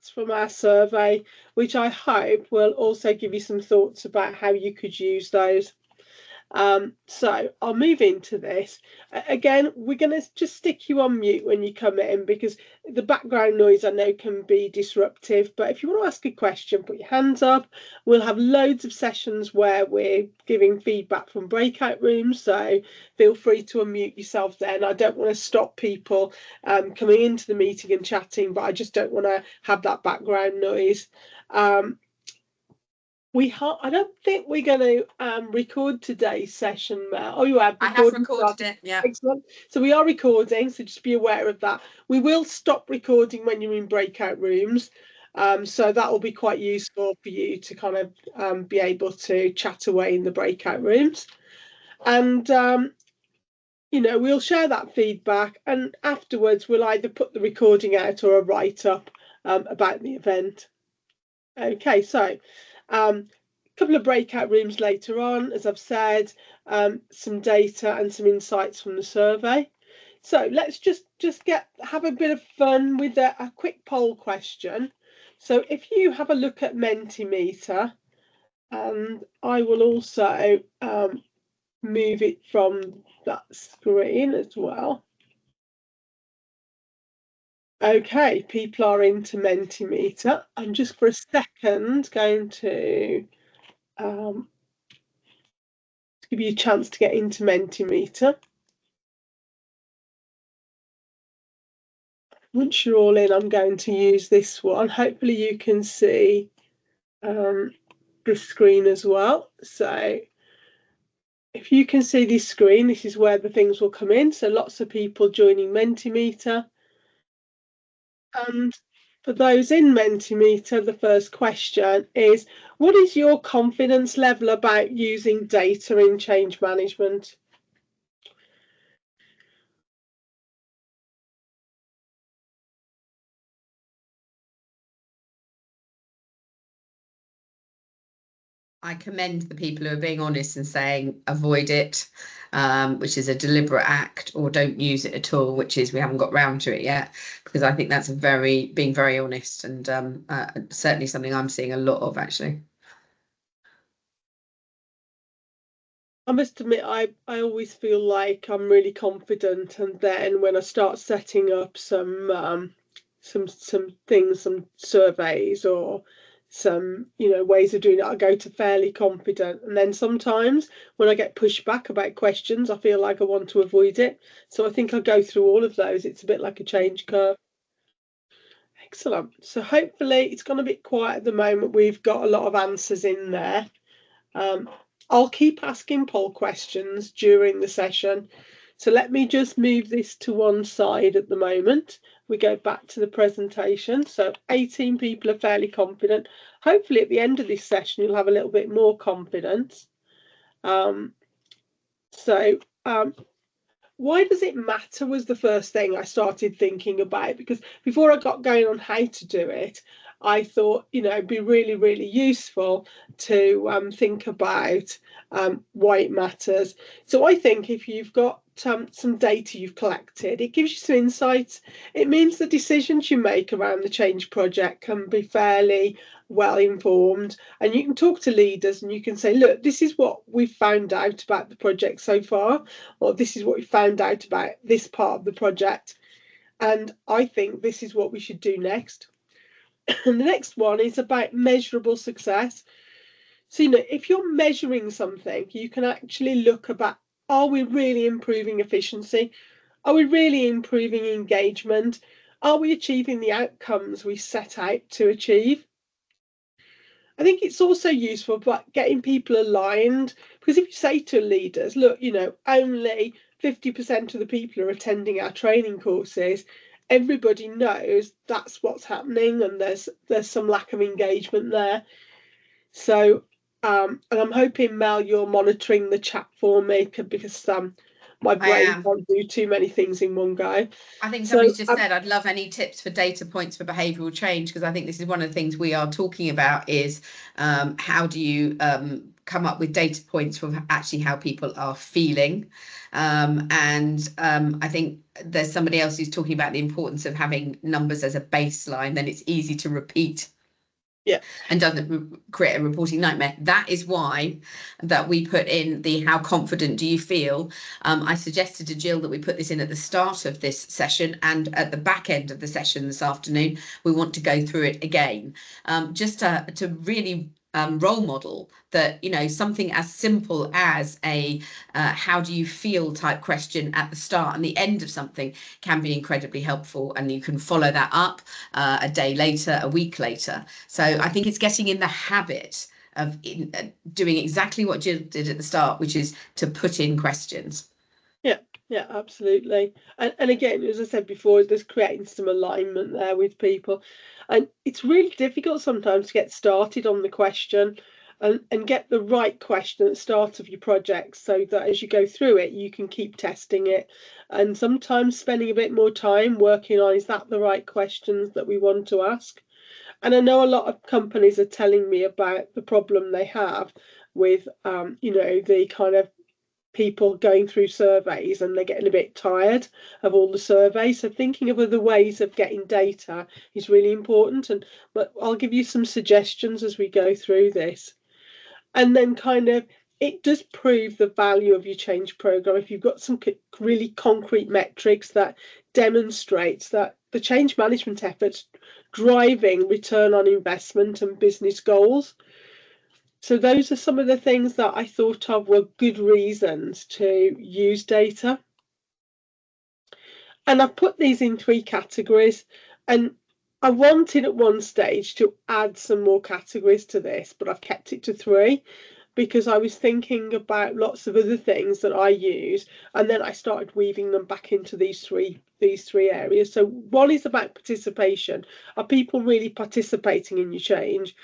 stats from our survey, which I hope will also give you some thoughts about how you could use those. So I'll move into this. Again, we're going to just stick you on mute when you come in, because the background noise I know can be disruptive. But if you want to ask a question, put your hands up. We'll have loads of sessions where we're giving feedback from breakout rooms, so feel free to unmute yourself then. I don't want to stop people coming into the meeting and chatting, but I just don't want to have that background noise. I don't think we're going to record today's session, Mel. Oh, you have. I have recorded it, yeah. Excellent. So we are recording, so just be aware of that. We will stop recording when you're in breakout rooms. So that will be quite useful for you to kind of be able to chat away in the breakout rooms. And, you know, we'll share that feedback, and afterwards we'll either put the recording out or a write-up about the event. Okay, so couple of breakout rooms later on, as I've said, some data and some insights from the survey. So let's just have a bit of fun with a quick poll question. So if you have a look at Mentimeter, and I will also move it from that screen as well. Okay, people are into Mentimeter. I'm just for a second going to give you a chance to get into Mentimeter. Once you're all in, I'm going to use this one. Hopefully you can see this screen as well. So if you can see this screen, this is where the things will come in. So lots of people joining Mentimeter. And for those in Mentimeter, the first question is, what is your confidence level about using data in change management? I commend the people who are being honest and saying avoid it, which is a deliberate act, or don't use it at all, which is we haven't got round to it yet, because I think that's being very honest, and certainly something I'm seeing a lot of, actually. I must admit, I always feel like I'm really confident, and then when I start setting up some things, some surveys or some ways of doing it, I go to fairly confident, and then sometimes when I get pushed back about questions, I feel like I want to avoid it. So I think I go through all of those. It's a bit like a change curve. Excellent. So hopefully it's gone a bit quiet at the moment. We've got a lot of answers in there. I'll keep asking poll questions during the session. So let me just move this to one side at the moment. We go back to the presentation. So 18 people are fairly confident. Hopefully at the end of this session, you'll have a little bit more confidence. Why does it matter was the first thing I started thinking about, because before I got going on how to do it, I thought, it'd be really, really useful to think about why it matters. So I think if you've got some data you've collected, it gives you some insights. It means the decisions you make around the change project can be fairly well informed, and you can talk to leaders and you can say, look, this is what we've found out about the project so far, or this is what we found out about this part of the project, and I think this is what we should do next. And the next one is about measurable success. So if you're measuring something, you can actually look about, are we really improving efficiency? Are we really improving engagement? Are we achieving the outcomes we set out to achieve? I think it's also useful about getting people aligned, because if you say to leaders, look, only 50% of the people are attending our training courses, everybody knows that's what's happening, and there's some lack of engagement there. So, and I'm hoping, Mel, you're monitoring the chat for me, because my brain can't do too many things in one go. I think somebody's just said, I'd love any tips for data points for behavioural change, because I think this is one of the things we are talking about is how do you come up with data points for actually how people are feeling. I think there's somebody else who's talking about the importance of having numbers as a baseline, then it's easy to repeat. Yeah. And doesn't create a reporting nightmare. That is why that we put in the how confident do you feel. I suggested to Jill that we put this in at the start of this session, and at the back end of the session this afternoon we want to go through it again, just to really role model that, you know, something as simple as a how do you feel type question at the start and the end of something can be incredibly helpful, and you can follow that up a day later, a week later. So I think it's getting in the habit of doing exactly what Jill did at the start, which is to put in questions. Yeah, absolutely. And again, as I said before, there's creating some alignment there with people. And it's really difficult sometimes to get started on the question and get the right question at the start of your project, so that as you go through it, you can keep testing it. And sometimes spending a bit more time working on, is that the right questions that we want to ask? And I know a lot of companies are telling me about the problem they have with, you know, the kind of people going through surveys, and they're getting a bit tired of all the surveys. So thinking of other ways of getting data is really important. But I'll give you some suggestions as we go through this. And then kind of, it does prove the value of your change program if you've got some really concrete metrics that demonstrates that the change management efforts driving return on investment and business goals. So those are some of the things that I thought of were good reasons to use data. And I've put these in 3 categories, and I wanted at one stage to add some more categories to this, but I've kept it to 3 because I was thinking about lots of other things that I use, and then I started weaving them back into these three areas. So one is about participation. Are people really participating in your change?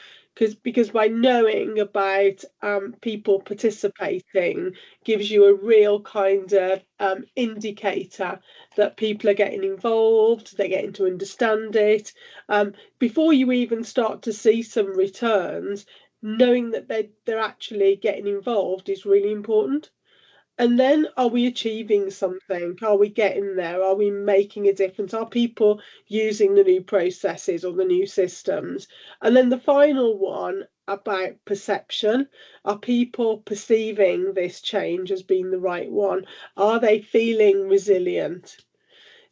Because by knowing about people participating gives you a real kind of indicator that people are getting involved, they're getting to understand it. Before you even start to see some returns, knowing that they're actually getting involved is really important. And then, are we achieving something? Are we getting there? Are we making a difference? Are people using the new processes or the new systems? And then the final one about perception. Are people perceiving this change as being the right one? Are they feeling resilient?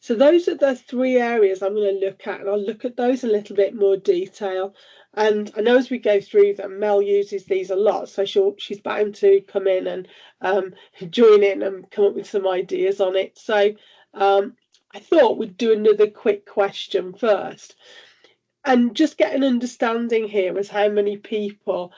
So those are the 3 areas I'm going to look at, and I'll look at those in a little bit more detail. And I know as we go through them, Mel uses these a lot, so she's bound to come in and join in and come up with some ideas on it. So I thought we'd do another quick question first, and just get an understanding here as how many people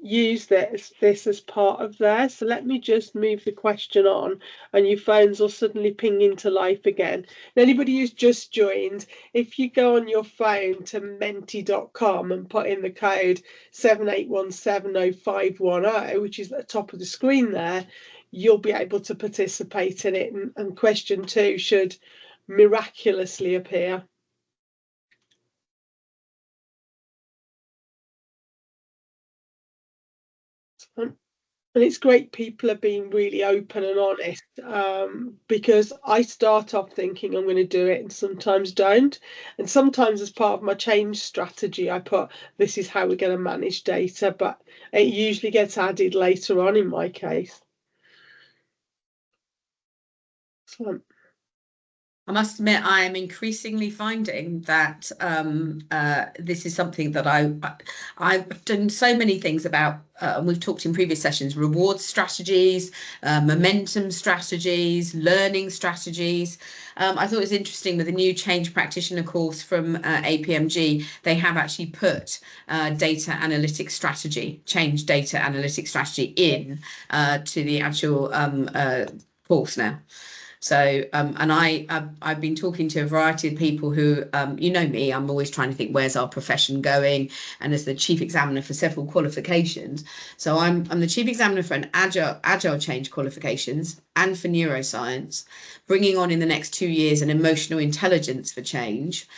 use this as part of there. So let me just move the question on, and your phones will suddenly ping into life again. And anybody who's just joined, if you go on your phone to menti.com and put in the code 78170510, which is at the top of the screen there, you'll be able to participate in it, and question 2 should miraculously appear. And it's great people are being really open and honest, because I start off thinking I'm going to do it and sometimes don't. And sometimes as part of my change strategy, I put, this is how we're going to manage data, but it usually gets added later on in my case. So, I must admit, I am increasingly finding that this is something that I've done so many things about, and we've talked in previous sessions, reward strategies, momentum strategies, learning strategies. I thought it was interesting with the new change practitioner course from APMG, they have actually put data analytics strategy, change data analytics strategy in to the actual course now. So, and I've been talking to a variety of people who, you know me, I'm always trying to think, where's our profession going? And as the chief examiner for several qualifications, so I'm the chief examiner for an agile change qualifications and for neuroscience, bringing on in the next 2 years an emotional intelligence for change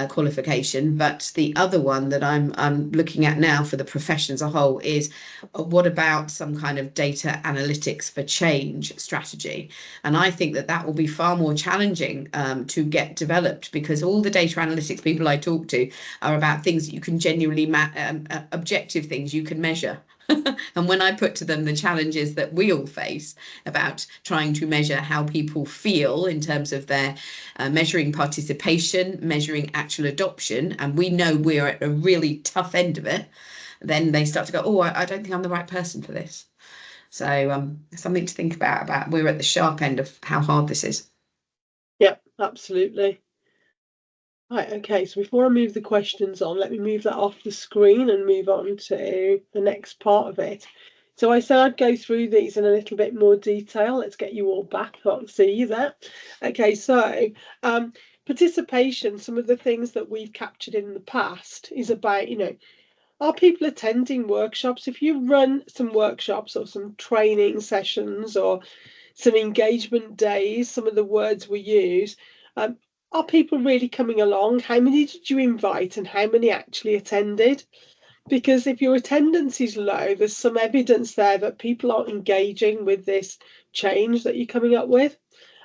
qualification. But the other one that I'm looking at now for the profession as a whole is what about some kind of data analytics for change strategy? And I think that will be far more challenging to get developed, because all the data analytics people I talk to are about things that you can genuinely objective things you can measure. And when I put to them the challenges that we all face about trying to measure how people feel in terms of their measuring participation, measuring actual adoption, and we know we're at a really tough end of it, then they start to go, oh, I don't think I'm the right person for this. So something to think about we're at the sharp end of how hard this is. Yeah, absolutely. Right, okay, so before I move the questions on, let me move that off the screen and move on to the next part of it. So I said I'd go through these in a little bit more detail. Let's get you all back. I can't see you there. Okay, so participation, some of the things that we've captured in the past is about, are people attending workshops? If you run some workshops or some training sessions or some engagement days, some of the words we use, are people really coming along? How many did you invite and how many actually attended? Because if your attendance is low, there's some evidence there that people aren't engaging with this change that you're coming up with.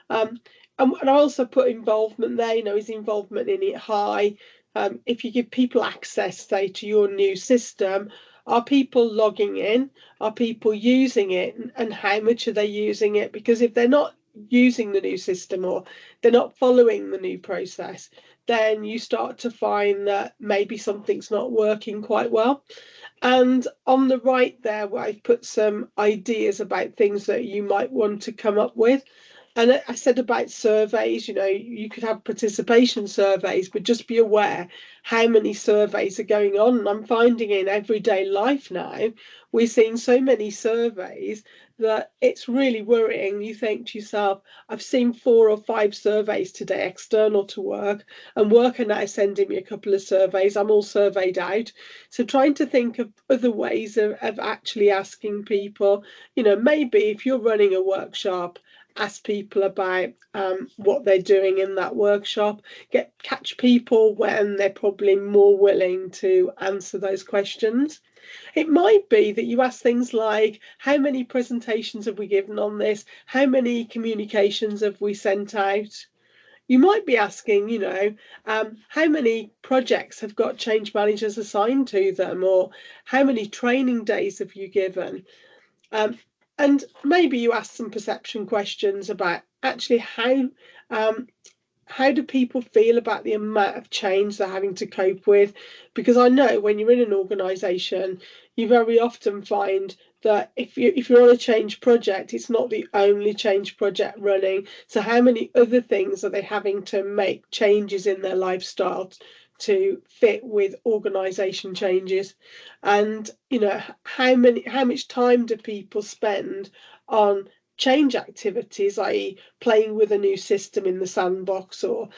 And I also put involvement there, is involvement in it high? If you give people access, say, to your new system, are people logging in? Are people using it? And how much are they using it? Because if they're not using the new system or they're not following the new process, then you start to find that maybe something's not working quite well. And on the right there, where I've put some ideas about things that you might want to come up with. And I said about surveys, you could have participation surveys, but just be aware how many surveys are going on. And I'm finding in everyday life now, we're seeing so many surveys that it's really worrying. You think to yourself, I've seen 4 or 5 surveys today external to work, and work are now sending me a couple of surveys. I'm all surveyed out. So trying to think of other ways of actually asking people, maybe if you're running a workshop, ask people about what they're doing in that workshop, catch people when they're probably more willing to answer those questions. It might be that you ask things like, how many presentations have we given on this? How many communications have we sent out? You might be asking, how many projects have got change managers assigned to them, or how many training days have you given? And maybe you ask some perception questions about actually how do people feel about the amount of change they're having to cope with? Because I know when you're in an organisation, you very often find that if you're on a change project, it's not the only change project running. So how many other things are they having to make changes in their lifestyle to fit with organisation changes? And how much time do people spend on change activities, i.e. playing with a new system in the sandbox, or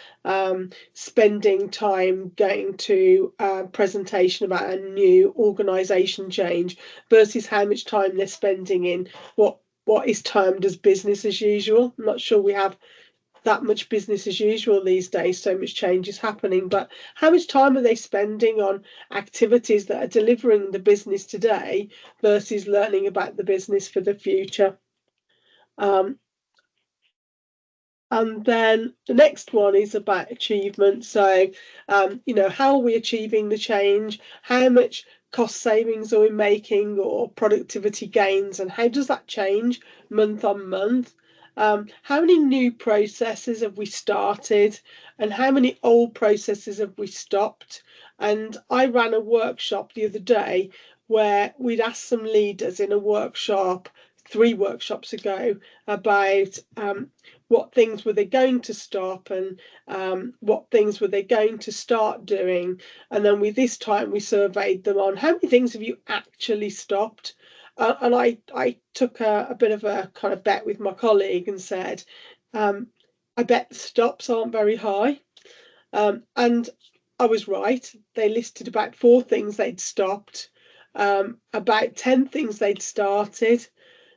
spending time going to a presentation about a new organisation change, versus how much time they're spending in what is termed as business as usual. I'm not sure we have that much business as usual these days, so much change is happening, but how much time are they spending on activities that are delivering the business today versus learning about the business for the future? And then the next one is about achievement. So, how are we achieving the change? How much cost savings are we making, or productivity gains? And how does that change month on month? How many new processes have we started? And how many old processes have we stopped? And I ran a workshop the other day where we'd asked some leaders in a workshop 3 workshops ago about what things were they going to stop, and what things were they going to start doing. And then this time we surveyed them on how many things have you actually stopped. And I took a bit of a kind of bet with my colleague and said, I bet the stops aren't very high. And I was right. They listed about 4 things they'd stopped, about 10 things they'd started.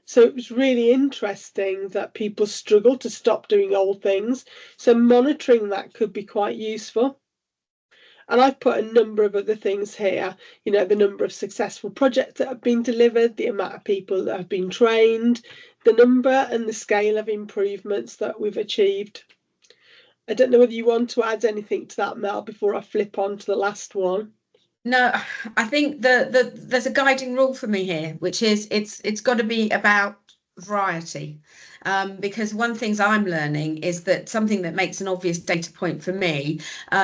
So it was really interesting that people struggle to stop doing old things. So monitoring that could be quite useful. And I've put a number of other things here, the number of successful projects that have been delivered, the amount of people that have been trained, the number and the scale of improvements that we've achieved. I don't know whether you want to add anything to that, Mel, before I flip on to the last one. No, I think there's a guiding rule for me here, which is it's got to be about variety. Because one things I'm learning is that something that makes an obvious data point for me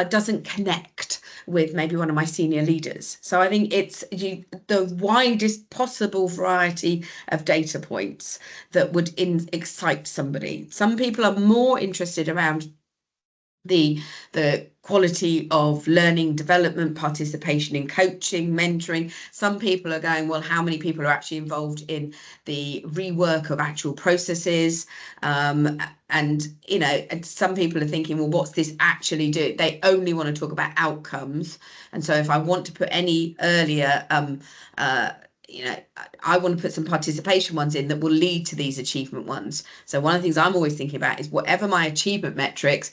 doesn't connect with maybe one of my senior leaders. So I think it's the widest possible variety of data points that would excite somebody. Some people are more interested around the quality of learning, development, participation in coaching, mentoring. Some people are going, well, how many people are actually involved in the rework of actual processes? And some people are thinking, well, what's this actually do? They only want to talk about outcomes. And so if I want to put any earlier I want to put some participation ones in that will lead to these achievement ones. So one of the things I'm always thinking about is whatever my achievement metrics,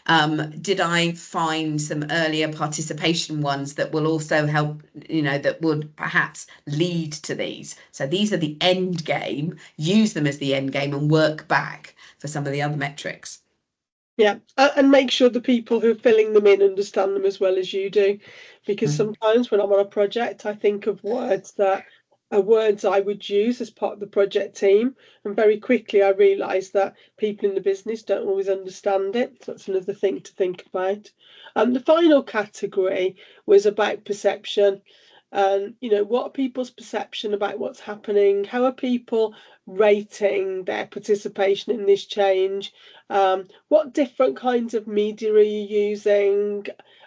did I find some earlier participation ones that will also help, that would perhaps lead to these. So these are the end game, use them as the end game and work back for some of the other metrics. Yeah, and make sure the people who are filling them in understand them as well as you do. Because sometimes when I'm on a project, I think of words that are words I would use as part of the project team. And very quickly I realise that people in the business don't always understand it. So that's another thing to think about. The final category was about perception. And, what are people's perception about what's happening? How are people rating their participation in this change? What different kinds of media are you using?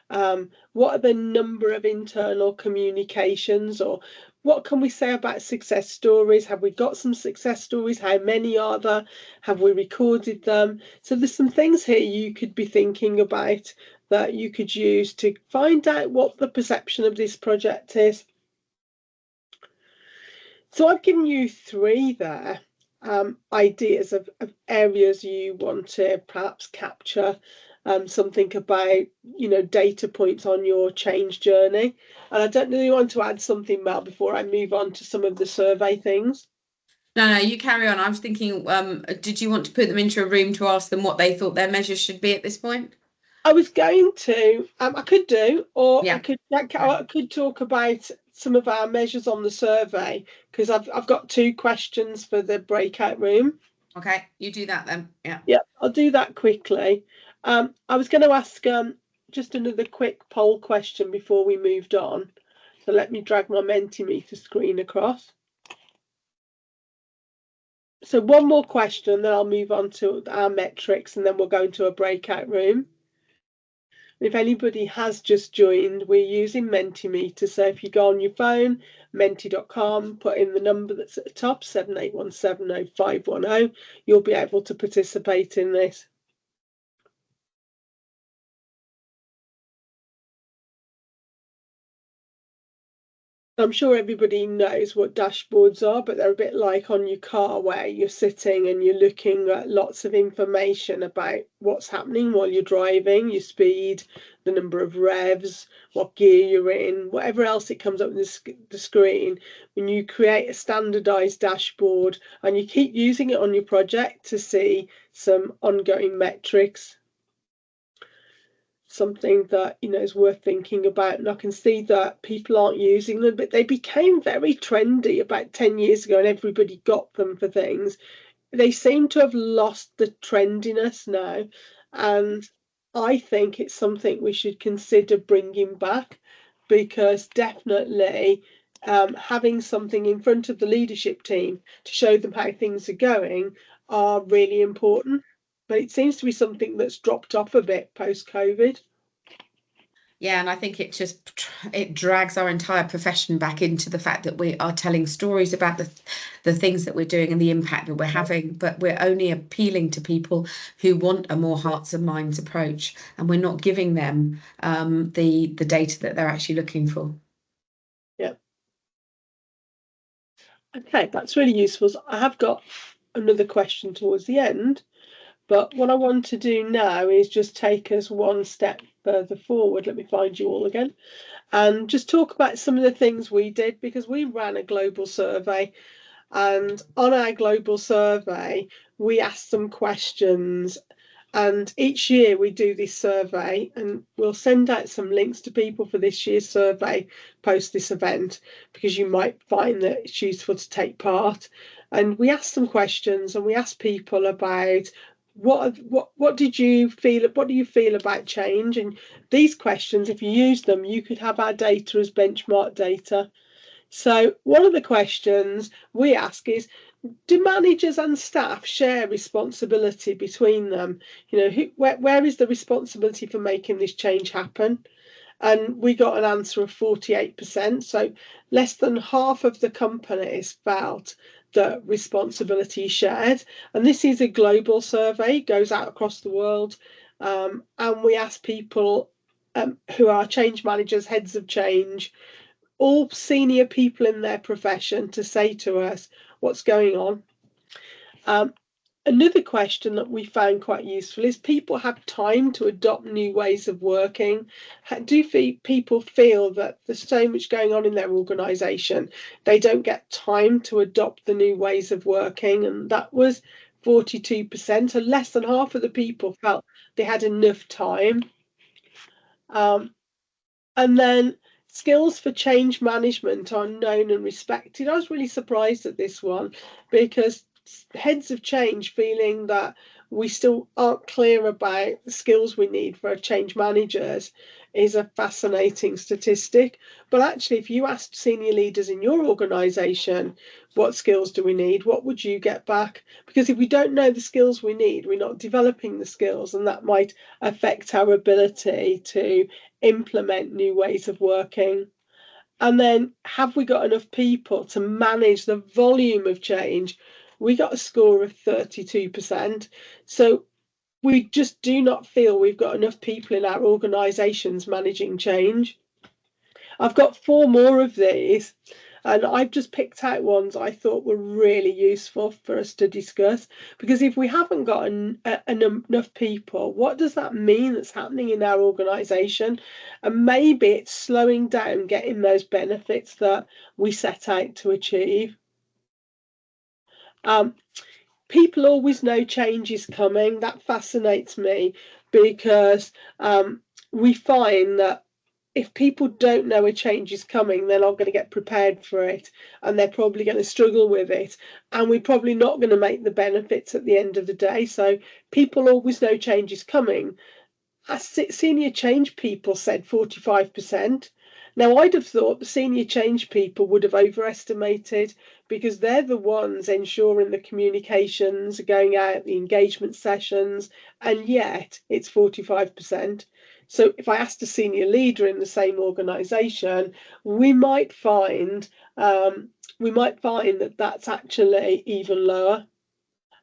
What are the number of internal communications, or what can we say about success stories? Have we got some success stories? How many are there? Have we recorded them? So there's some things here you could be thinking about that you could use to find out what the perception of this project is. So I've given you 3 there, ideas of areas you want to perhaps capture something about, data points on your change journey. And I don't know if you want to add something, Mel, before I move on to some of the survey things. No, you carry on. I was thinking, did you want to put them into a room to ask them what they thought their measures should be at this point? I was going to, I could do, or Yeah. I could talk about some of our measures on the survey, because I've got 2 questions for the breakout room. Okay, you do that then. Yeah. Yeah, I'll do that quickly. I was going to ask just another quick poll question before we moved on. So let me drag my Mentimeter screen across. So one more question, then I'll move on to our metrics, and then we'll go into a breakout room. If anybody has just joined, we're using Mentimeter. So if you go on your phone, menti.com, put in the number that's at the top, 781700510, you'll be able to participate in this. I'm sure everybody knows what dashboards are, but they're a bit like on your car where you're sitting and you're looking at lots of information about what's happening while you're driving, your speed, the number of revs, what gear you're in, whatever else it comes up on the screen. When you create a standardized dashboard and you keep using it on your project to see some ongoing metrics, something that is worth thinking about. And I can see that people aren't using them, but they became very trendy about 10 years ago and everybody got them for things. They seem to have lost the trendiness now, and I think it's something we should consider bringing back, because definitely having something in front of the leadership team to show them how things are going are really important. But it seems to be something that's dropped off a bit post-COVID. Yeah, and I think it drags our entire profession back into the fact that we are telling stories about the things that we're doing and the impact that we're having, but we're only appealing to people who want a more hearts and minds approach, and we're not giving them the data that they're actually looking for. Yeah. Okay, that's really useful. So I have got another question towards the end, but what I want to do now is just take us one step further forward. Let me find you all again and just talk about some of the things we did, because we ran a global survey, and on our global survey we asked some questions, and each year we do this survey, and we'll send out some links to people for this year's survey post this event, because you might find that it's useful to take part. And we asked some questions, and we asked people about what did you feel, what do you feel about change? And these questions, if you use them, you could have our data as benchmark data. So one of the questions we ask is, do managers and staff share responsibility between them? You know, where is the responsibility for making this change happen? And we got an answer of 48%. So less than half of the companies felt that responsibility is shared. And this is a global survey, goes out across the world. And we ask people who are change managers, heads of change, all senior people in their profession, to say to us what's going on. Another question that we found quite useful is, people have time to adopt new ways of working? Do people feel that there's so much going on in their organisation, they don't get time to adopt the new ways of working? And that was 42%, so less than half of the people felt they had enough time. And then skills for change management are known and respected. I was really surprised at this one, because heads of change feeling that we still aren't clear about the skills we need for change managers is a fascinating statistic. But actually, if you asked senior leaders in your organisation, what skills do we need, what would you get back? Because if we don't know the skills we need, we're not developing the skills, and that might affect our ability to implement new ways of working. And then, have we got enough people to manage the volume of change? We got a score of 32%. So we just do not feel we've got enough people in our organisations managing change. I've got 4 more of these, and I've just picked out ones I thought were really useful for us to discuss. Because if we haven't got enough people, what does that mean that's happening in our organisation? And maybe it's slowing down getting those benefits that we set out to achieve. People always know change is coming. That fascinates me, because we find that if people don't know a change is coming, they're not going to get prepared for it, and they're probably going to struggle with it, and we're probably not going to make the benefits at the end of the day. So people always know change is coming. As senior change people said 45%. Now, I'd have thought the senior change people would have overestimated, because they're the ones ensuring the communications are going out, the engagement sessions, and yet it's 45%. So if I asked a senior leader in the same organisation, we might find that that's actually even lower.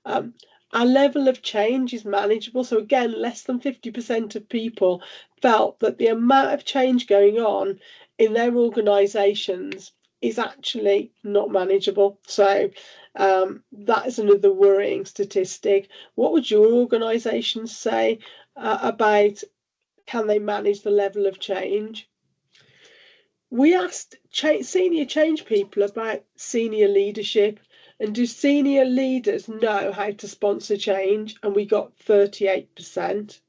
Our level of change is manageable. So again, less than 50% of people felt that the amount of change going on in their organisations is actually not manageable. So that is another worrying statistic. What would your organisation say about, can they manage the level of change? We asked senior change people about senior leadership, and do senior leaders know how to sponsor change? And we got 38%.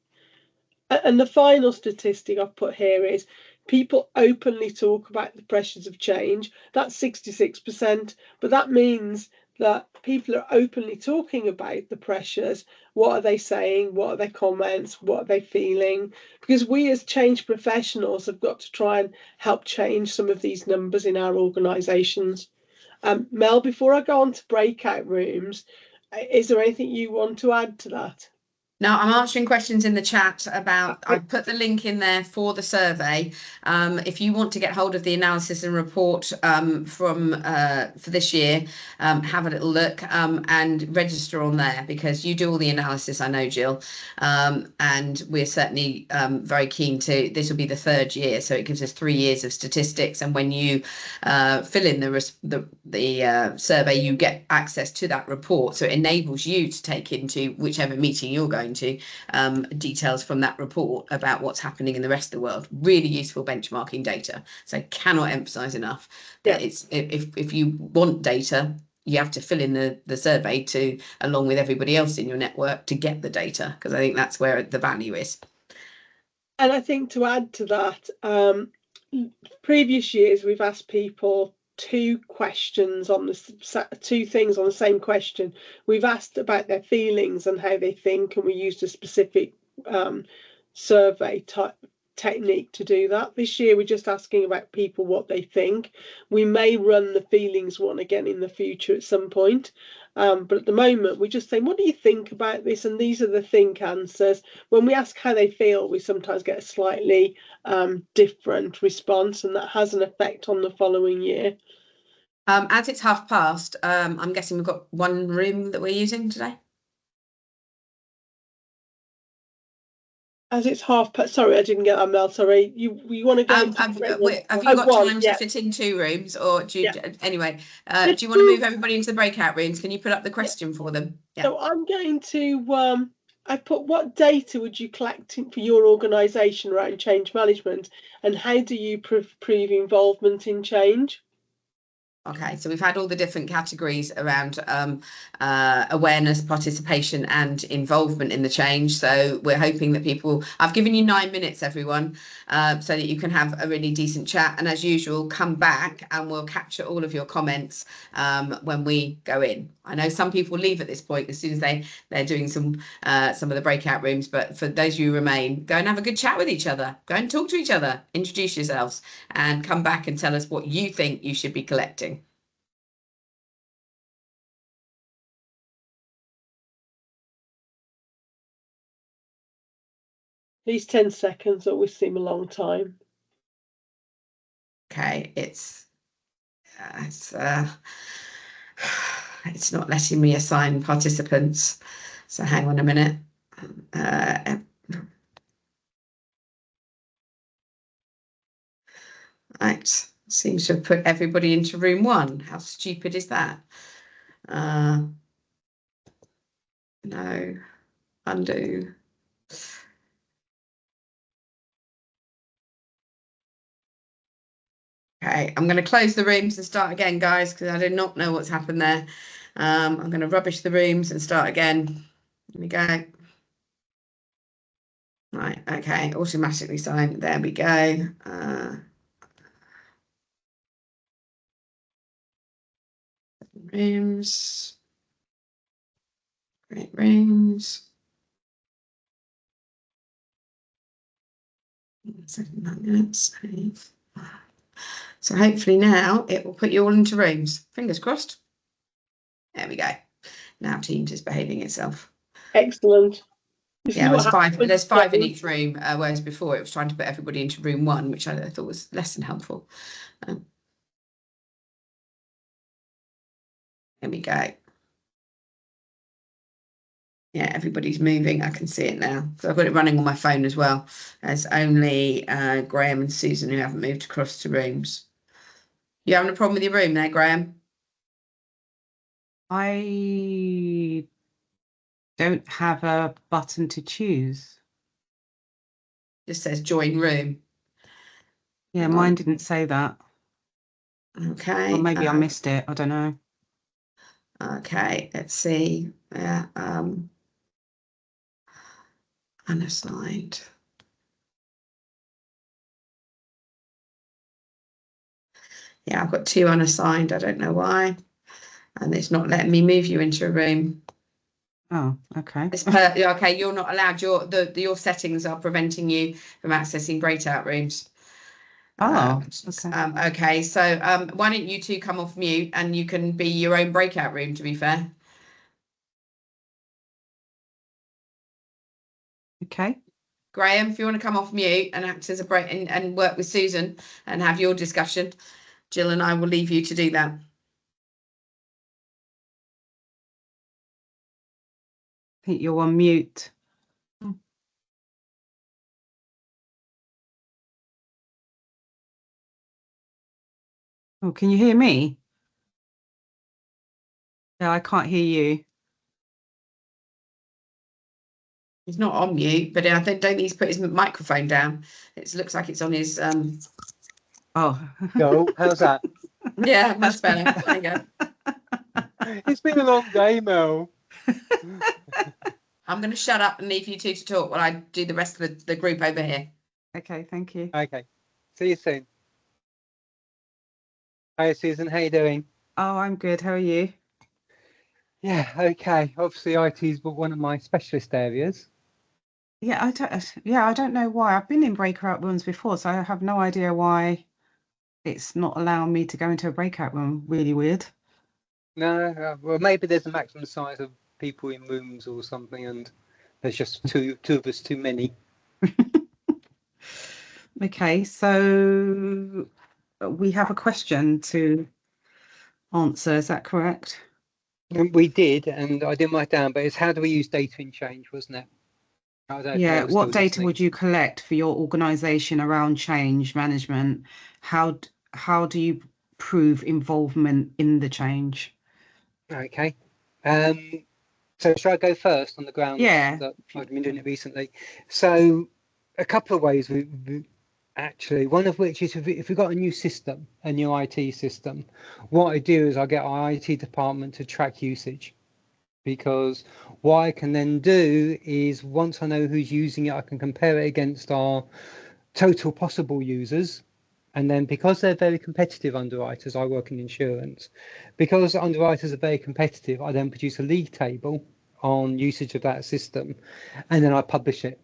And the final statistic I've put here is, people openly talk about the pressures of change. That's 66%, but that means that people are openly talking about the pressures. What are they saying? What are their comments? What are they feeling? Because we as change professionals have got to try and help change some of these numbers in our organisations. Mel, before I go on to breakout rooms, is there anything you want to add to that? Now, I'm answering questions in the chat about, I've put the link in there for the survey. If you want to get hold of the analysis and report for this year, have a little look and register on there, because you do all the analysis, I know, Jill. And we're certainly very keen to, this will be the 3rd year, so it gives us 3 years of statistics. And when you fill in the survey, you get access to that report. So it enables you to take into whichever meeting you're going to details from that report about what's happening in the rest of the world. Really useful benchmarking data. So cannot emphasize enough that it's, if you want data, you have to fill in the survey to, along with everybody else in your network, to get the data, because I think that's where the value is. And I think to add to that, previous years we've asked people 2 questions on the 2 things on the same question. We've asked about their feelings and how they think, and we used a specific survey type technique to do that. This year we're just asking about people what they think. We may run the feelings one again in the future at some point, but at the moment we're just saying, what do you think about this? And these are the think answers. When we ask how they feel, we sometimes get a slightly different response, and that has an effect on the following year. As it's past, I'm guessing we've got one room that we're using today. As it's past, sorry, I didn't get that, Mel. Sorry, you want to go? Have you got time to fit in 2 rooms, or do you, anyway? Do you want to move everybody into the breakout rooms? Can you put up the question for them? So I'm going to. I put, what data would you collect for your organisation around change management, and how do you prove involvement in change? Okay, so we've had all the different categories around awareness, participation and involvement in the change. So we're hoping that people, I've given you 9 minutes, everyone, so that you can have a really decent chat. And as usual, come back and we'll capture all of your comments when we go in. I know some people leave at this point as soon as they're doing some of the breakout rooms, but for those of you who remain, go and have a good chat with each other. Go and talk to each other, introduce yourselves, and come back and tell us what you think you should be collecting. These 10 seconds always seem a long time. Okay, it's not letting me assign participants. So hang on a minute. Right, seems to have put everybody into room 1. How stupid is that? No, undo. Okay, I'm going to close the rooms and start again, guys, because I do not know what's happened there. I'm going to rubbish the rooms and start again. Here we go. Right, okay, automatically sign. There we go. Rooms. Great rooms. So hopefully now it will put you all into rooms. Fingers crossed. There we go. Now Teams is behaving itself. Excellent. Yeah, there's 5 in each room, whereas before it was trying to put everybody into room 1, which I thought was less than helpful. There we go. Yeah, everybody's moving. I can see it now. So I've got it running on my phone as well. There's only Graham and Susan who haven't moved across to rooms. You having a problem with your room there, Graham? I don't have a button to choose. Just says join room. Yeah, mine didn't say that. Okay. Or maybe I missed it. I don't know. Okay, let's see. Yeah, unassigned. Yeah, I've got 2 unassigned. I don't know why. And it's not letting me move you into a room. Oh, okay. Okay, you're not allowed. Your settings are preventing you from accessing breakout rooms. Oh, okay. Okay, so why don't you 2 come off mute and you can be your own breakout room, to be fair. Okay. Graham, if you want to come off mute and act as a break and work with Susan and have your discussion, Jill and I will leave you to do that. I think you're on mute. Oh, can you hear me? No, I can't hear you. He's not on mute, but I don't think he's put his microphone down. It looks like it's on his. Oh. Go. How's that? Yeah, much better. There you go. It's been a long day, Mel. I'm going to shut up and leave you two to talk while I do the rest of the group over here. Okay, thank you. Okay. See you soon. Hi, Susan. How you doing? Oh, I'm good. How are you? Yeah, okay. Obviously, IT is one of my specialist areas. Yeah, I don't know why. I've been in breakout rooms before, so I have no idea why it's not allowing me to go into a breakout room. Really weird. No, well, maybe there's a maximum size of people in rooms or something, and there's just two of us too many. Okay, so we have a question to answer. Is that correct? We did, and I didn't write down, but it's how do we use data in change, wasn't it? Yeah, what data would you collect for your organisation around change management? How do you prove involvement in the change? Okay. So should I go first on the grounds that I've been doing it recently? So a couple of ways, actually, one of which is if we've got a new system, a new IT system, what I do is I get our IT department to track usage. Because what I can then do is once I know who's using it, I can compare it against our total possible users. And then because they're very competitive underwriters, I work in insurance, because underwriters are very competitive, I then produce a league table on usage of that system, and then I publish it.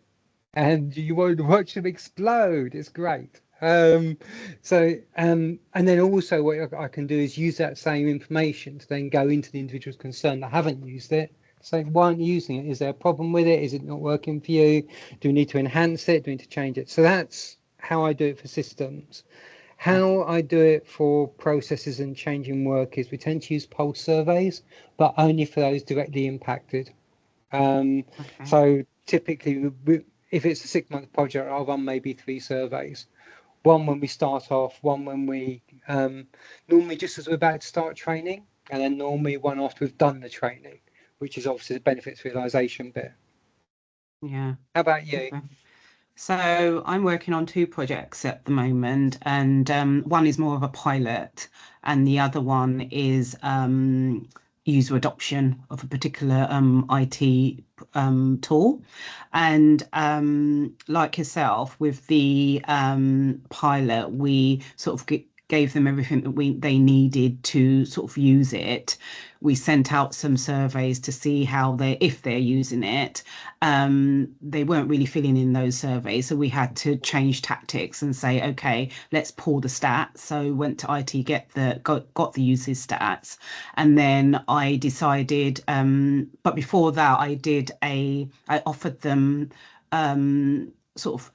And you won't watch them explode. It's great. And then also what I can do is use that same information to then go into the individuals concerned that haven't used it. Say, why aren't you using it? Is there a problem with it? Is it not working for you? Do we need to enhance it? Do we need to change it? So that's how I do it for systems. How I do it for processes and changing work is we tend to use pulse surveys, but only for those directly impacted. So typically, if it's a 6-month project, I'll run maybe 3 surveys. One when we start off, one when we normally just as we're about to start training, and then normally one after we've done the training, which is obviously the benefits realization bit. Yeah. How about you? Okay. So I'm working on 2 projects at the moment, and one is more of a pilot, and the other one is user adoption of a particular IT tool. And like yourself, with the pilot, we sort of gave them everything that they needed to sort of use it. We sent out some surveys to see if they're using it. They weren't really filling in those surveys, so we had to change tactics and say, okay, let's pull the stats. So went to IT, got the usage stats, and then I decided. But before that, I offered them sort of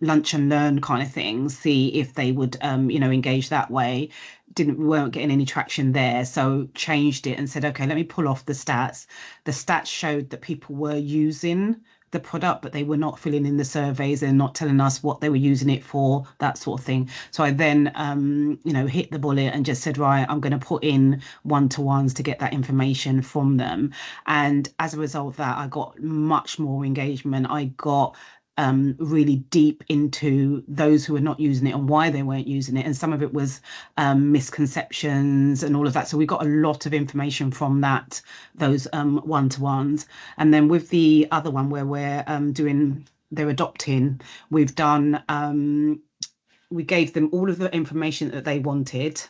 lunch and learn kind of thing, see if they would engage that way. We weren't getting any traction there, so changed it and said, okay, let me pull off the stats. The stats showed that people were using the product, but they were not filling in the surveys and not telling us what they were using it for, that sort of thing. So I then hit the bullet and just said, right, I'm going to put in one-to-ones to get that information from them. And as a result of that, I got much more engagement. I got really deep into those who were not using it and why they weren't using it, and some of it was misconceptions and all of that. So we got a lot of information from those one-to-ones. And then with the other one where we're they're adopting, we've done we gave them all of the information that they wanted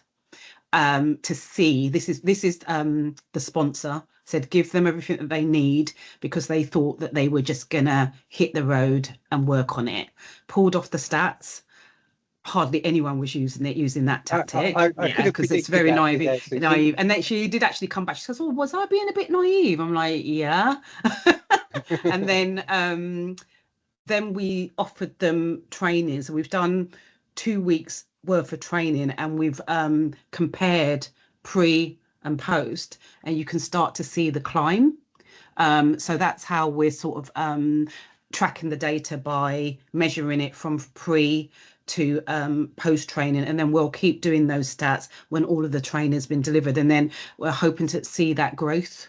to see. This is the sponsor said give them everything that they need, because they thought that they were just gonna hit the road and work on it. Pulled off the stats. Hardly anyone was using that tactic. Because it's very naive. And then she did actually come back. She says, "Oh, was I being a bit naive?" I'm like, "Yeah." And then then we offered them training. So we've done 2 weeks worth of training, and we've compared pre and post, and you can start to see the climb. So that's how we're sort of tracking the data, by measuring it from pre to post training, and then we'll keep doing those stats when all of the training has been delivered, and then we're hoping to see that growth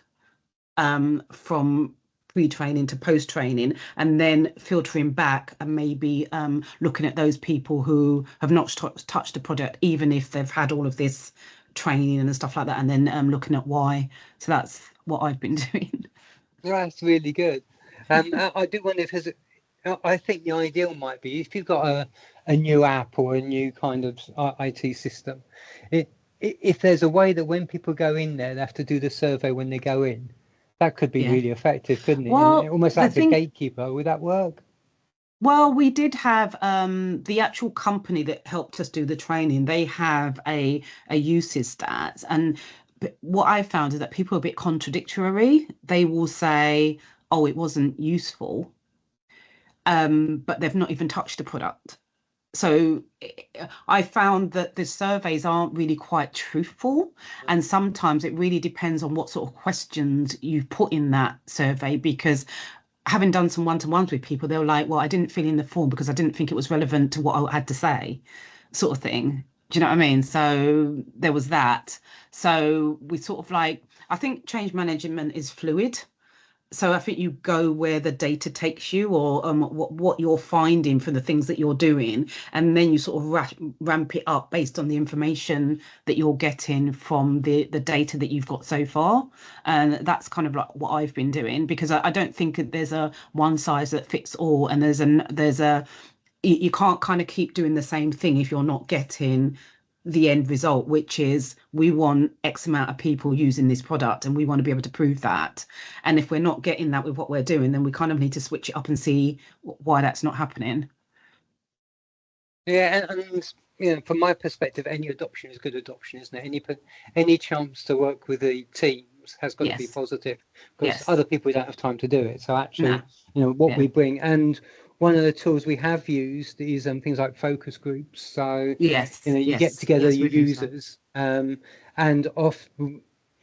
from pre-training to post-training, and then filtering back and maybe looking at those people who have not touched the product, even if they've had all of this training and stuff like that, and then looking at why. So that's what I've been doing. That's really good. I do wonder if there's I think the ideal might be if you've got a new app or a new kind of IT system, if there's a way that when people go in there, they have to do the survey when they go in. That could be really effective, couldn't it? Well, almost like the gatekeeper. Would that work? Well, we did have the actual company that helped us do the training. They have a usage stats, and what I found is that people are a bit contradictory. They will say, "Oh, it wasn't useful," but they've not even touched the product. So I found that the surveys aren't really quite truthful, and sometimes it really depends on what sort of questions you put in that survey, because having done some one-to-ones with people, they were like, well, I didn't fill in the form because I didn't think it was relevant to what I had to say, sort of thing. Do you know what I mean? So there was that. So we sort of like, I think change management is fluid. So I think you go where the data takes you, or what you're finding from the things that you're doing, and then you sort of ramp it up based on the information that you're getting from the data that you've got so far. And that's kind of like what I've been doing, because I don't think there's a one size that fits all, and you can't kind of keep doing the same thing if you're not getting the end result, which is we want X amount of people using this product, and we want to be able to prove that. And if we're not getting that with what we're doing, then we kind of need to switch it up and see why that's not happening. Yeah, and from my perspective, any adoption is good adoption, isn't it? Any chance to work with the teams has got to be positive, because other people don't have time to do it. So actually, what we bring, and one of the tools we have used is things like focus groups. So you get together your users, and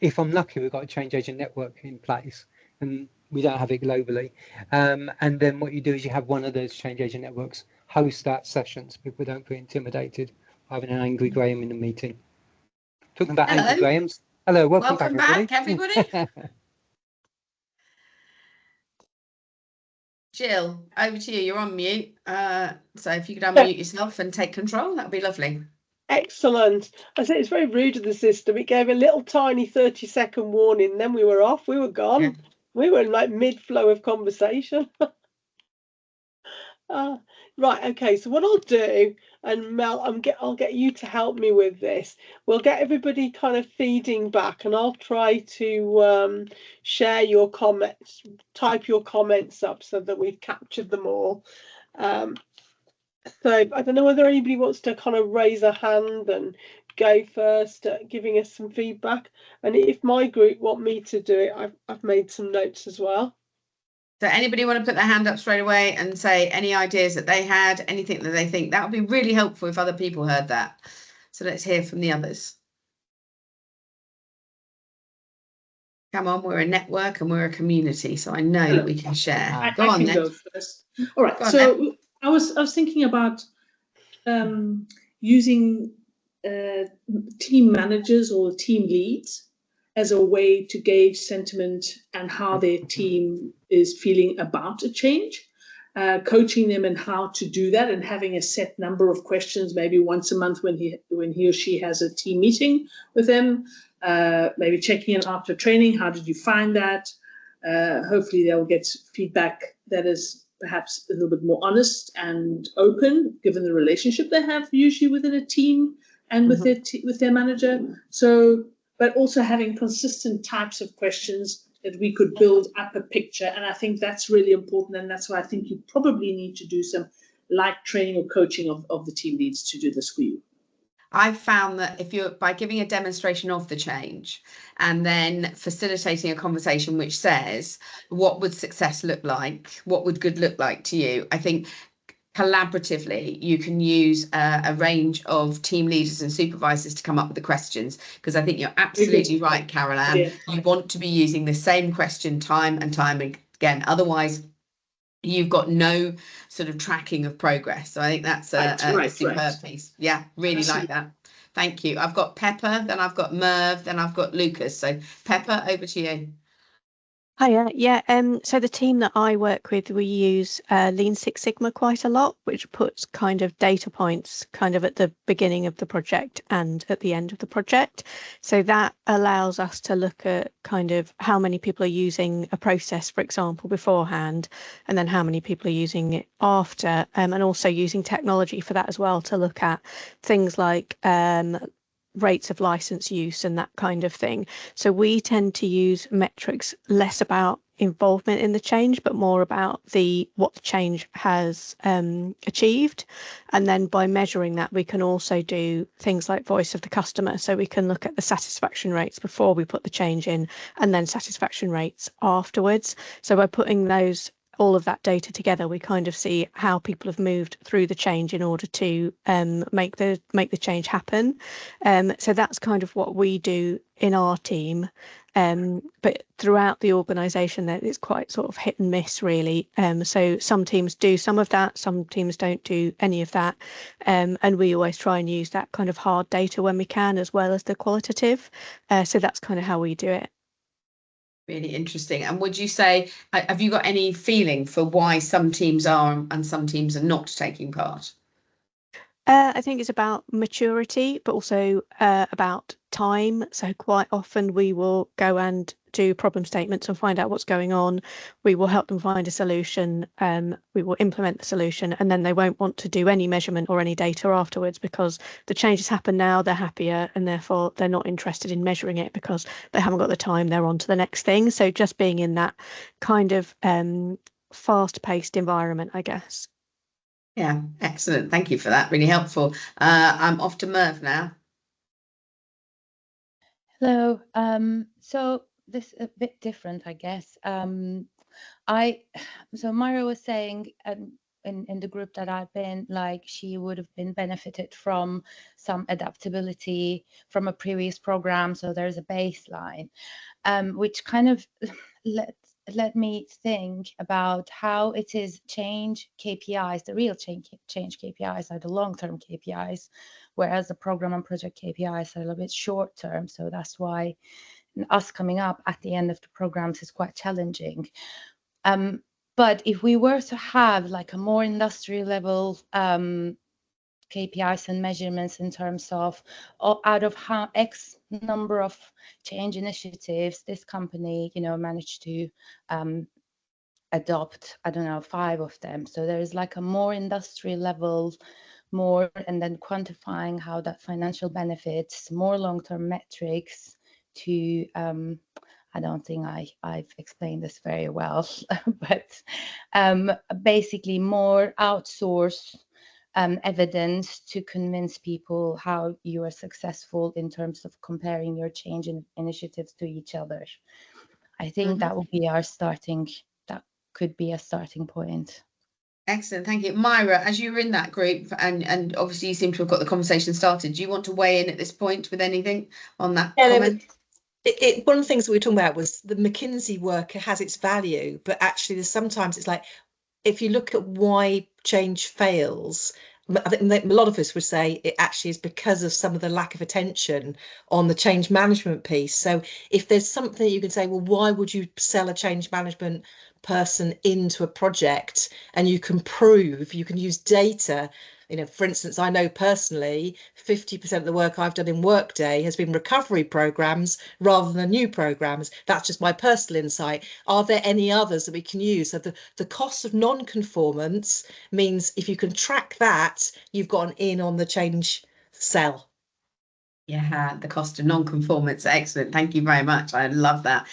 if I'm lucky, we've got a change agent network in place, and we don't have it globally. And then what you do is you have one of those change agent networks host that sessions. People don't feel intimidated having an angry Graham in the meeting. Talking about angry Grahams. Hello, welcome back everybody. Jill, over to you. You're on mute. So if you could unmute yourself and take control, that would be lovely. Excellent. I say it's very rude of the system. It gave a little tiny 30-second warning, then we were off. We were gone. Yeah. We were in like mid-flow of conversation. Right, okay, so what I'll do, and Mel, I'll get you to help me with this. We'll get everybody kind of feeding back, and I'll try to share your comments, type your comments up so that we've captured them all. So I don't know whether anybody wants to kind of raise a hand and go first at giving us some feedback. And if my group want me to do it, I've made some notes as well. So anybody want to put their hand up straight away and say any ideas that they had, anything that they think? That would be really helpful if other people heard that. So let's hear from the others. Come on, we're a network and we're a community, so I know that we can share. I can go first. All right. So I was thinking about using team managers or team leads as a way to gauge sentiment and how their team is feeling about a change, coaching them in how to do that, and having a set number of questions, maybe once a month when he or she has a team meeting with them, maybe checking in after training. How did you find that? Hopefully they'll get feedback that is perhaps a little bit more honest and open, given the relationship they have usually within a team and with their manager. So, but also having consistent types of questions that we could build up a picture. And I think that's really important. And that's why I think you probably need to do some light training or coaching of the team leads to do this for you. I've found that if you're by giving a demonstration of the change and then facilitating a conversation which says, what would success look like? What would good look like to you? I think collaboratively you can use a range of team leaders and supervisors to come up with the questions, because I think you're absolutely right, Carol-Anne. Yeah. You want to be using the same question time and time again, otherwise you've got no sort of tracking of progress. So I think that's a superb piece. Yeah, really like that. Thank you. I've got Pepper, then I've got Merv, then I've got Lucas. So Pepper, over to you. Hiya. Yeah, so the team that I work with, we use Lean Six Sigma quite a lot, which puts kind of data points kind of at the beginning of the project and at the end of the project. So that allows us to look at kind of how many people are using a process, for example, beforehand, and then how many people are using it after, and also using technology for that as well to look at things like rates of license use and that kind of thing. So we tend to use metrics less about involvement in the change, but more about what the change has achieved. And then by measuring that, we can also do things like voice of the customer. So we can look at the satisfaction rates before we put the change in, and then satisfaction rates afterwards. So by putting all of that data together, we kind of see how people have moved through the change in order to make the change happen. So that's kind of what we do in our team. But throughout the organisation, it's quite sort of hit and miss, really. So some teams do some of that, some teams don't do any of that. And we always try and use that kind of hard data when we can, as well as the qualitative. So that's kind of how we do it. Really interesting. And would you say, have you got any feeling for why some teams are and some teams are not taking part? I think it's about maturity, but also about time. So quite often we will go and do problem statements and find out what's going on. We will help them find a solution. We will implement the solution, and then they won't want to do any measurement or any data afterwards, because the change has happened now, they're happier, and therefore they're not interested in measuring it because they haven't got the time, they're on to the next thing. So just being in that kind of fast-paced environment, I guess. Yeah, excellent. Thank you for that. Really helpful. I'm off to Merv now. Hello. So this is a bit different, I guess. So Myra was saying in the group that I've been, like, she would have been benefited from some adaptability from a previous program. So there's a baseline, which kind of let me think about how it is change KPIs, the real change KPIs are the long-term KPIs, whereas the program and project KPIs are a little bit short-term. So that's why us coming up at the end of the programs is quite challenging. But if we were to have like a more industry level KPIs and measurements in terms of out of how X number of change initiatives this company, managed to adopt, I don't know, 5 of them. So there is like a more industry level, and then quantifying how that financial benefits, more long-term metrics to, I don't think I've explained this very well, but basically more outsource evidence to convince people how you are successful in terms of comparing your change initiatives to each other. I think that will be that could be a starting point. Excellent, thank you. Myra, as you were in that group and obviously you seem to have got the conversation started, do you want to weigh in at this point with anything on that comment? One of the things we were talking about was the McKinsey work has its value, but actually sometimes it's like, if you look at why change fails, I think a lot of us would say it actually is because of some of the lack of attention on the change management piece. So if there's something you can say, well, why would you sell a change management person into a project? And you can use data. For instance, I know personally 50% of the work I've done in Workday has been recovery programs rather than new programs. That's just my personal insight. Are there any others that we can use? So the cost of non-conformance means if you can track that, you've got an in on the change sell. Yeah, the cost of non-conformance. Excellent. Thank you very much. I love that.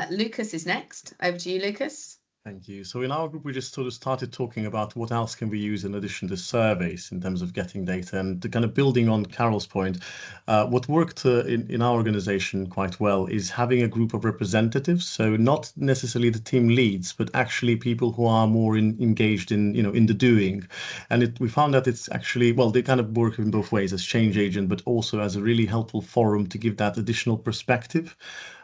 Lucas is next. Over to you, Lucas. Thank you. So in our group, we just sort of started talking about what else can we use in addition to surveys in terms of getting data, and kind of building on Carol's point, what worked in our organization quite well is having a group of representatives. So not necessarily the team leads, but actually people who are more engaged in, in the doing. And we found that it's actually, well, they kind of work in both ways as change agent, but also as a really helpful forum to give that additional perspective.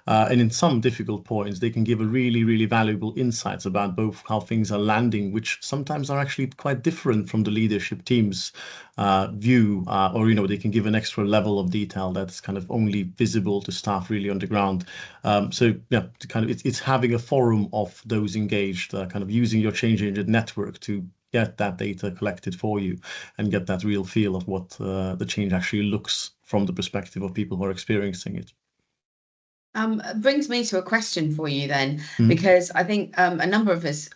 And in some difficult points, they can give a really, really valuable insights about both how things are landing, which sometimes are actually quite different from the leadership team's view, or, they can give an extra level of detail that's kind of only visible to staff really on the ground. So yeah, it's having a forum of those engaged, kind of using your change agent network to get that data collected for you and get that real feel of what the change actually looks from the perspective of people who are experiencing it. Brings me to a question for you then, because I think a number of us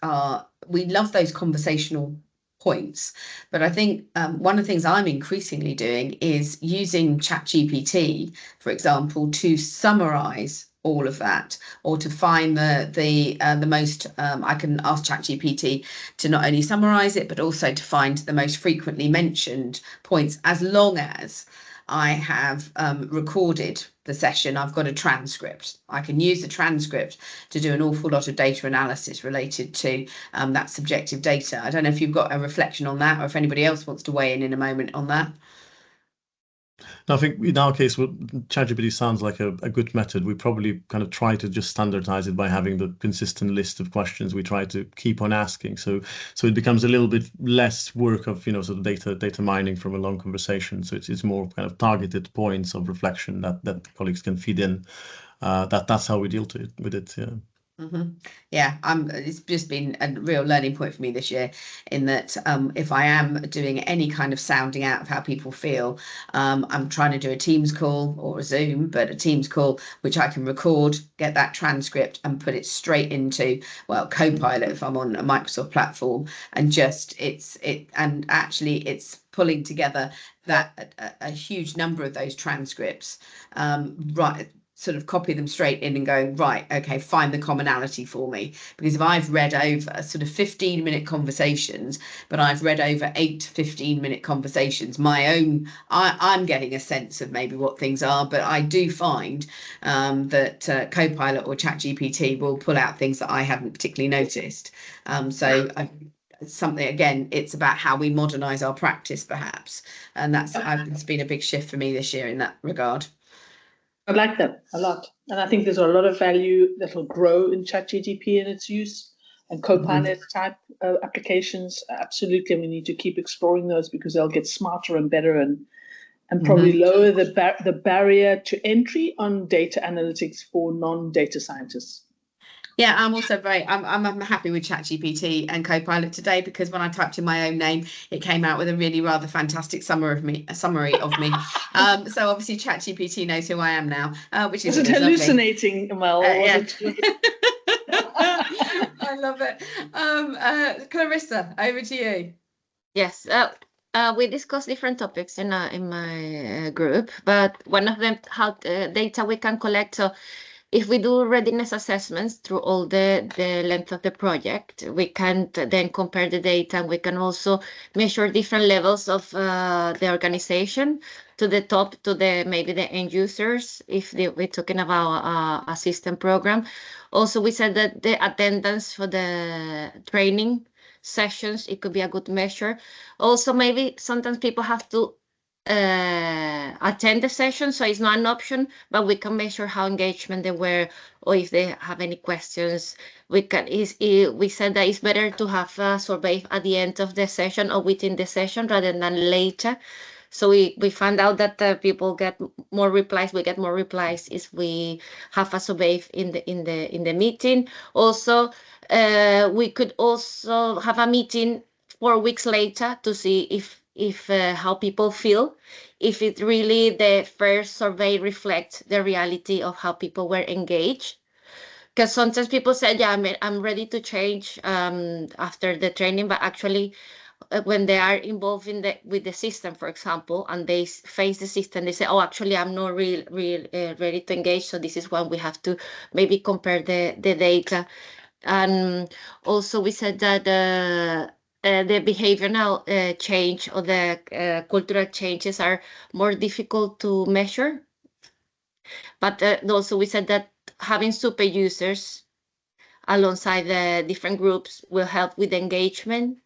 we love those conversational points, but I think one of the things I'm increasingly doing is using ChatGPT, for example, to summarize all of that, or to find the most, I can ask ChatGPT to not only summarize it, but also to find the most frequently mentioned points, as long as I have recorded the session. I've got a transcript. I can use the transcript to do an awful lot of data analysis related to that subjective data. I don't know if you've got a reflection on that, or if anybody else wants to weigh in a moment on that. I think in our case, ChatGPT sounds like a good method. We probably kind of try to just standardize it by having the consistent list of questions we try to keep on asking. So it becomes a little bit less work of, sort of data mining from a long conversation. So it's more kind of targeted points of reflection that colleagues can feed in. That's how we deal with it. Yeah. Yeah, it's just been a real learning point for me this year, in that if I am doing any kind of sounding out of how people feel, I'm trying to do a Teams call or a Zoom, but a Teams call which I can record, get that transcript and put it straight into, well, Copilot if I'm on a Microsoft platform, and it's pulling together that a huge number of those transcripts, right, sort of copy them straight in and going, right, okay, find the commonality for me. Because if I've read over sort of 15-minute conversations, but I've read over 8 to 15-minute conversations, I'm getting a sense of maybe what things are, but I do find that Copilot or ChatGPT will pull out things that I haven't particularly noticed. Something, again, it's about how we modernize our practice, perhaps. And it's been a big shift for me this year in that regard. I like that a lot. And I think there's a lot of value that will grow in ChatGPT and its use, and Copilot type applications. Absolutely. We need to keep exploring those, because they'll get smarter and better, and probably lower the barrier to entry on data analytics for non-data scientists. Yeah, I'm also I'm happy with ChatGPT and Copilot today, because when I typed in my own name, it came out with a really rather fantastic summary of me. So obviously ChatGPT knows who I am now, which is hallucinating, Mel? Yeah. I love it. Clarissa, over to you. Yes. We discussed different topics in my group, but one of them, how data we can collect. So if we do readiness assessments through all the length of the project, we can then compare the data, and we can also measure different levels of the organization, to the top, to maybe the end users, if we're talking about a system program. Also, we said that the attendance for the training sessions, it could be a good measure. Also, maybe sometimes people have to attend the session, so it's not an option, but we can measure how engagement they were, or if they have any questions. We said that it's better to have a survey at the end of the session or within the session rather than later. So we found out that people get more replies. We get more replies if we have a survey in the meeting. Also, we could also have a meeting 4 weeks later to see if how people feel, if it really, the first survey reflects the reality of how people were engaged. Because sometimes people say, yeah, I'm ready to change after the training, but actually when they are involved with the system, for example, and they face the system, they say, oh, actually, I'm not ready to engage. So this is when we have to maybe compare the data. And also we said that the behavioral change or the cultural changes are more difficult to measure. But also we said that having super users alongside the different groups will help with engagement,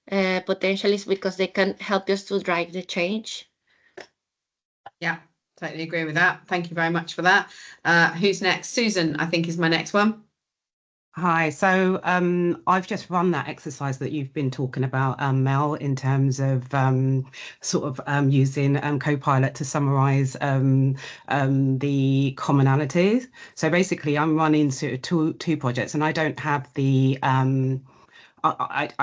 potentially, because they can help us to drive the change. Yeah, totally agree with that. Thank you very much for that. Who's next? Susan, I think, is my next one. Hi, so I've just run that exercise that you've been talking about, Mel, in terms of using Copilot to summarize the commonalities. So basically, I'm running two projects, and I don't have the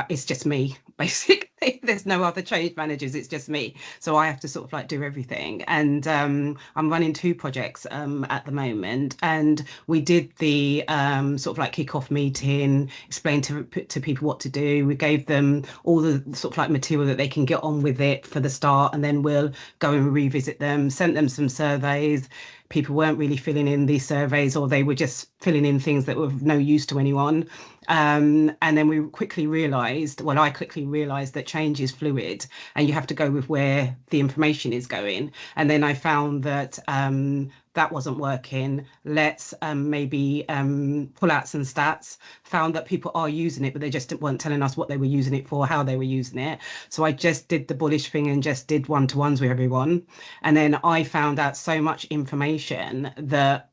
it's just me, basically. There's no other change managers, it's just me, so I have to sort of like do everything. And I'm running two projects at the moment, and we did the sort of like kick-off meeting, explain to people what to do. We gave them all the sort of like material that they can get on with it for the start, and then we'll go and revisit them, sent them some surveys. People weren't really filling in these surveys, or they were just filling in things that were of no use to anyone. And then we quickly realised, well, I quickly realised that change is fluid and you have to go with where the information is going. And then I found that that wasn't working. Let's maybe pull out some stats. Found that people are using it, but they just weren't telling us what they were using it for, how they were using it. So I just did the bullish thing and just did one-to-ones with everyone. And then I found out so much information that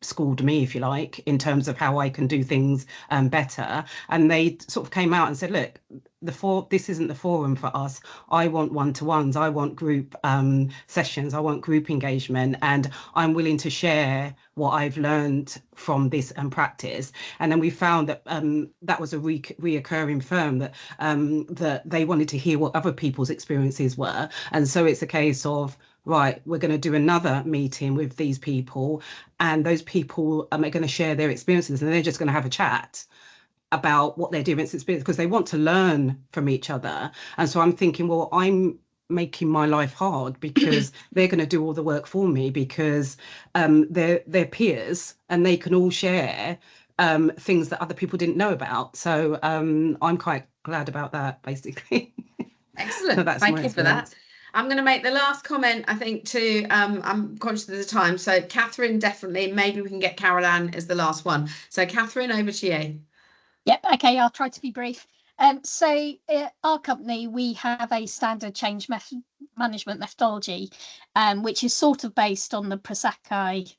schooled me, if you like, in terms of how I can do things better. And they sort of came out and said, look, this isn't the forum for us. I want one-to-ones, I want group sessions, I want group engagement, and I'm willing to share what I've learned from this and practice. And then we found that that was a reoccurring firm, that that they wanted to hear what other people's experiences were. And so it's a case of, right, we're going to do another meeting with these people, and those people are going to share their experiences, and they're just going to have a chat about what their different experiences, because they want to learn from each other. And so I'm thinking, well, I'm making my life hard because they're going to do all the work for me, because they're peers and they can all share things that other people didn't know about. So I'm quite glad about that, basically. Excellent. So thank you for that. I'm going to make the last comment, I think, too. I'm conscious of the time. So Catherine, definitely, maybe we can get Carol Ann as the last one. So Catherine, over to you. Yep, okay, I'll try to be brief. So our company, we have a standard change management methodology, which is sort of based on the Prasakai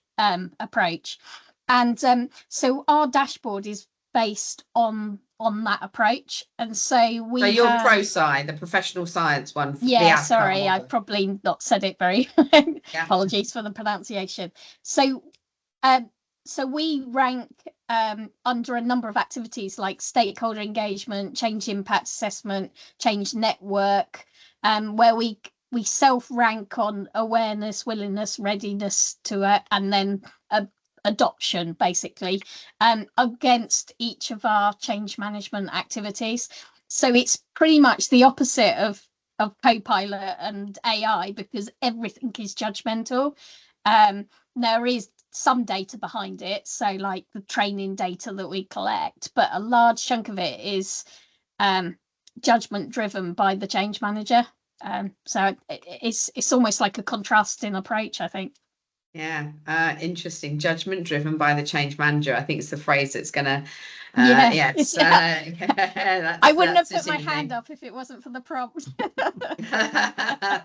approach. And so our dashboard is based on that approach. And so so you're ProSci, the professional science one. Yeah, sorry, I've probably not said it very apologies for the pronunciation. So we rank under a number of activities like stakeholder engagement, change impact assessment, change network, where we self-rank on awareness, willingness, readiness to and then adoption, basically, against each of our change management activities. So it's pretty much the opposite of Copilot and AI, because everything is judgmental. There is some data behind it, so like the training data that we collect, but a large chunk of it is judgment driven by the change manager. So it's almost like a contrasting approach, I think. Yeah, interesting. Judgment driven by the change manager. I think it's the phrase that's gonna I wouldn't have put my hand up if it wasn't for the prompt.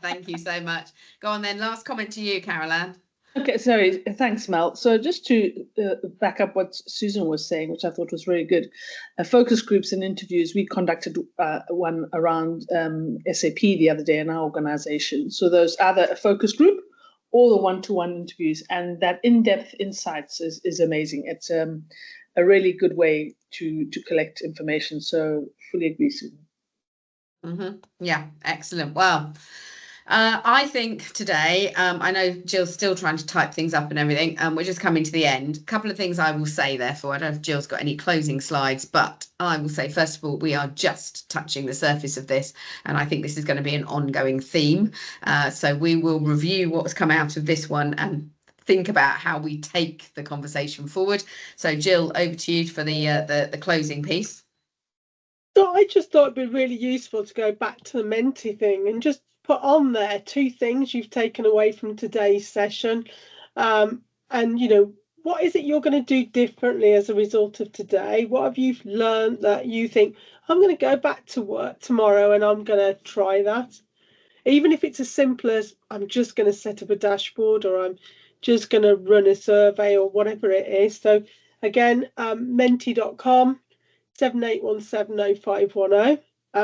Thank you so much. Go on then, last comment to you, Carol Ann. Okay, sorry, thanks, Mel. So just to back up what Susan was saying, which I thought was really good, focus groups and interviews, we conducted one around SAP the other day in our organization. So there's either a focus group or the one-to-one interviews, and that in-depth insights is amazing. It's a really good way to collect information. So fully agree, Susan. Yeah, excellent. Well, I think today, I know Jill's still trying to type things up and everything, and we're just coming to the end. A couple of things I will say, therefore. I don't know if Jill's got any closing slides, but I will say, first of all, we are just touching the surface of this, and I think this is going to be an ongoing theme. So we will review what's come out of this one and think about how we take the conversation forward. So Jill, over to you for the closing piece. So I just thought it'd be really useful to go back to the Menti thing and just put on there 2 things you've taken away from today's session. And, you know, what is it you're going to do differently as a result of today? What have you learned that you think, I'm going to go back to work tomorrow and I'm going to try that? Even if it's as simple as I'm just going to set up a dashboard, or I'm just going to run a survey, or whatever it is. So again, menti.com, 78170510.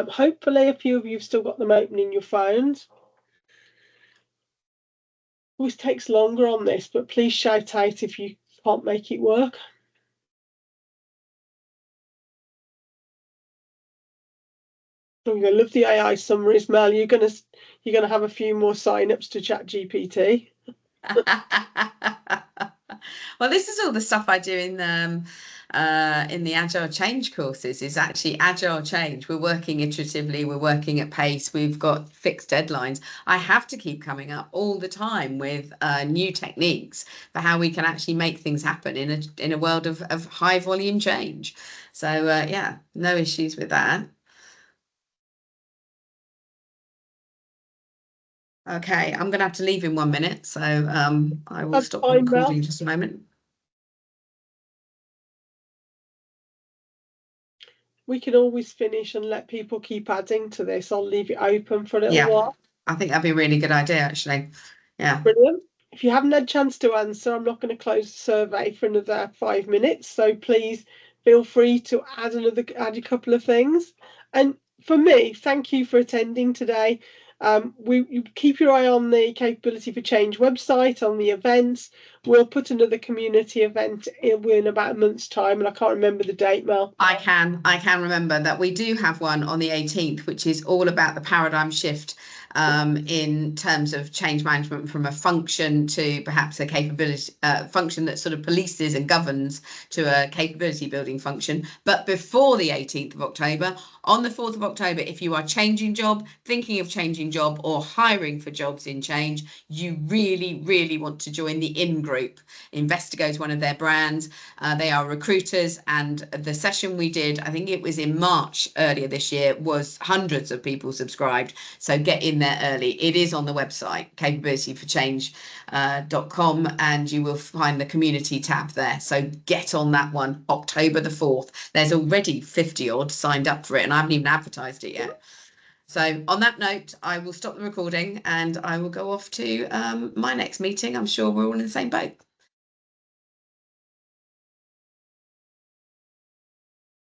Hopefully a few of you have still got them open in your phones. Always takes longer on this, but please shout out if you can't make it work. Oh, I love the AI summaries, Mel. You're gonna have a few more sign-ups to ChatGPT. Well, this is all the stuff I do in the Agile Change courses. Is actually Agile Change. We're working iteratively, we're working at pace, we've got fixed deadlines. I have to keep coming up all the time with new techniques for how we can actually make things happen in a world of high volume change. So yeah, no issues with that. Okay, I'm going to have to leave in 1 minute, so I will stop the recording in just a moment. We can always finish and let people keep adding to this. I'll leave it open for a little while. I think that'd be a really good idea, actually. Yeah. Brilliant. If you haven't had a chance to answer, I'm not going to close the survey for another 5 minutes. So please feel free to add a couple of things. And for me, thank you for attending today. You keep your eye on the Capability for Change website, on the events. We'll put another community event in about a month's time, and I can't remember the date, Mel. I can remember that we do have one on the 18th, which is all about the paradigm shift in terms of change management from a function to perhaps a capability function that sort of polices and governs to a capability building function. But before the 18th of October, on the 4th of October, if you are changing job, thinking of changing job, or hiring for jobs in change, you really, really want to join the IN group. Investigo is one of their brands. They are recruiters, and the session we did, I think it was in March earlier this year, was hundreds of people subscribed. So get in there early. It is on the website, capabilityforchange.com, and you will find the community tab there. So get on that one, October the 4th. There's already 50 odd signed up for it, and I haven't even advertised it yet. So on that note, I will stop the recording and I will go off to my next meeting. I'm sure we're all in the same boat.